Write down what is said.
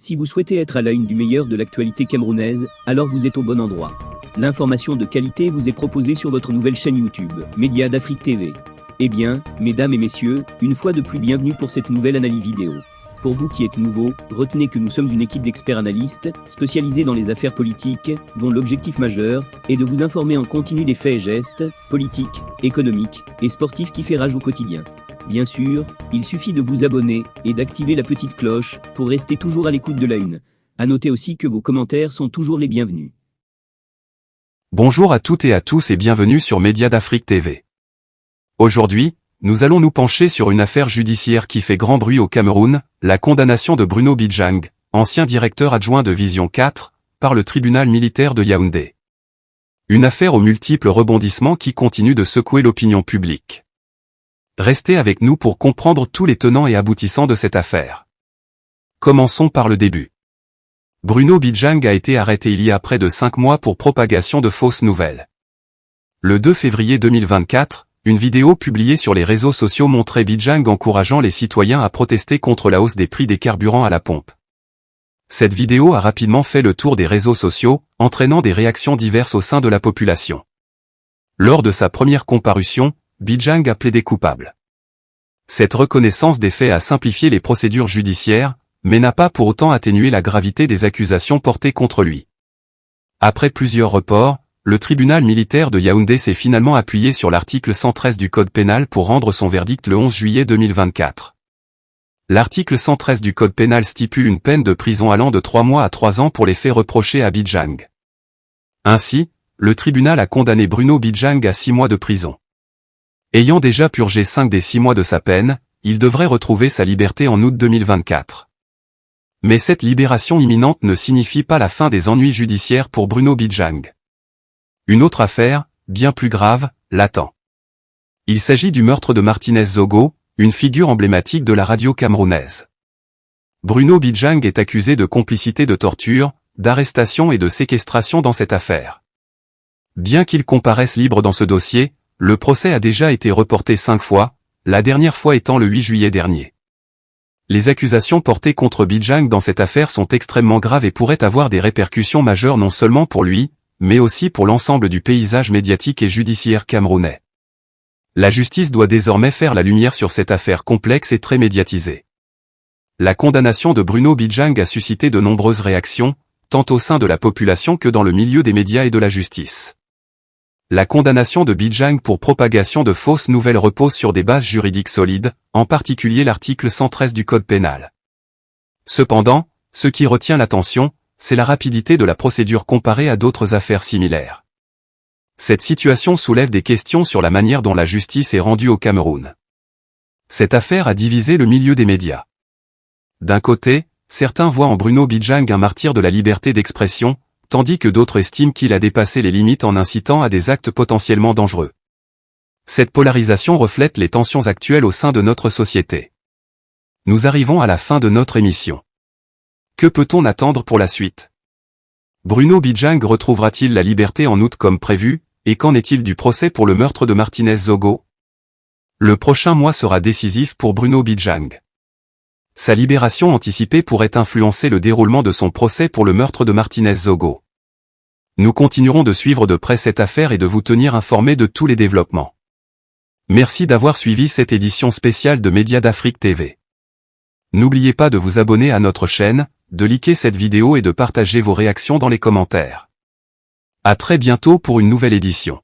Si vous souhaitez être à la une du meilleur de l'actualité camerounaise, alors vous êtes au bon endroit. L'information de qualité vous est proposée sur votre nouvelle chaîne YouTube, Média d'Afrique TV. Eh bien, mesdames et messieurs, une fois de plus bienvenue pour cette nouvelle analyse vidéo. Pour vous qui êtes nouveaux, retenez que nous sommes une équipe d'experts analystes, spécialisés dans les affaires politiques, dont l'objectif majeur est de vous informer en continu des faits et gestes, politiques, économiques et sportifs qui fait rage au quotidien. Bien sûr, il suffit de vous abonner et d'activer la petite cloche pour rester toujours à l'écoute de la une. À noter aussi que vos commentaires sont toujours les bienvenus. Bonjour à toutes et à tous et bienvenue sur Média d'Afrique TV. Aujourd'hui, nous allons nous pencher sur une affaire judiciaire qui fait grand bruit au Cameroun, la condamnation de Bruno Bijang, ancien directeur adjoint de Vision 4, par le tribunal militaire de Yaoundé. Une affaire aux multiples rebondissements qui continue de secouer l'opinion publique. Restez avec nous pour comprendre tous les tenants et aboutissants de cette affaire. Commençons par le début. Bruno Bijang a été arrêté il y a près de 5 mois pour propagation de fausses nouvelles. Le 2 février 2024, une vidéo publiée sur les réseaux sociaux montrait Bijang encourageant les citoyens à protester contre la hausse des prix des carburants à la pompe. Cette vidéo a rapidement fait le tour des réseaux sociaux, entraînant des réactions diverses au sein de la population. Lors de sa première comparution, Bijang a plaidé coupable. Cette reconnaissance des faits a simplifié les procédures judiciaires, mais n'a pas pour autant atténué la gravité des accusations portées contre lui. Après plusieurs reports, le tribunal militaire de Yaoundé s'est finalement appuyé sur l'article 113 du Code pénal pour rendre son verdict le 11 juillet 2024. L'article 113 du Code pénal stipule une peine de prison allant de 3 mois à 3 ans pour les faits reprochés à Bijang. Ainsi, le tribunal a condamné Bruno Bijang à 6 mois de prison. Ayant déjà purgé 5 des 6 mois de sa peine, il devrait retrouver sa liberté en août 2024. Mais cette libération imminente ne signifie pas la fin des ennuis judiciaires pour Bruno Bijang. Une autre affaire, bien plus grave, l'attend. Il s'agit du meurtre de Martinez Zogo, une figure emblématique de la radio camerounaise. Bruno Bijang est accusé de complicité de torture, d'arrestation et de séquestration dans cette affaire. Bien qu'il comparaisse libre dans ce dossier, le procès a déjà été reporté 5 fois, la dernière fois étant le 8 juillet dernier. Les accusations portées contre Bijang dans cette affaire sont extrêmement graves et pourraient avoir des répercussions majeures non seulement pour lui, mais aussi pour l'ensemble du paysage médiatique et judiciaire camerounais. La justice doit désormais faire la lumière sur cette affaire complexe et très médiatisée. La condamnation de Bruno Bijang a suscité de nombreuses réactions, tant au sein de la population que dans le milieu des médias et de la justice. La condamnation de Bijang pour propagation de fausses nouvelles repose sur des bases juridiques solides, en particulier l'article 113 du Code pénal. Cependant, ce qui retient l'attention, c'est la rapidité de la procédure comparée à d'autres affaires similaires. Cette situation soulève des questions sur la manière dont la justice est rendue au Cameroun. Cette affaire a divisé le milieu des médias. D'un côté, certains voient en Bruno Bijang un martyr de la liberté d'expression, tandis que d'autres estiment qu'il a dépassé les limites en incitant à des actes potentiellement dangereux. Cette polarisation reflète les tensions actuelles au sein de notre société. Nous arrivons à la fin de notre émission. Que peut-on attendre pour la suite? Bruno Bijang retrouvera-t-il la liberté en août comme prévu, et qu'en est-il du procès pour le meurtre de Martinez Zogo? Le prochain mois sera décisif pour Bruno Bijang. Sa libération anticipée pourrait influencer le déroulement de son procès pour le meurtre de Martinez Zogo. Nous continuerons de suivre de près cette affaire et de vous tenir informés de tous les développements. Merci d'avoir suivi cette édition spéciale de Média d'Afrique TV. N'oubliez pas de vous abonner à notre chaîne, de liker cette vidéo et de partager vos réactions dans les commentaires. À très bientôt pour une nouvelle édition.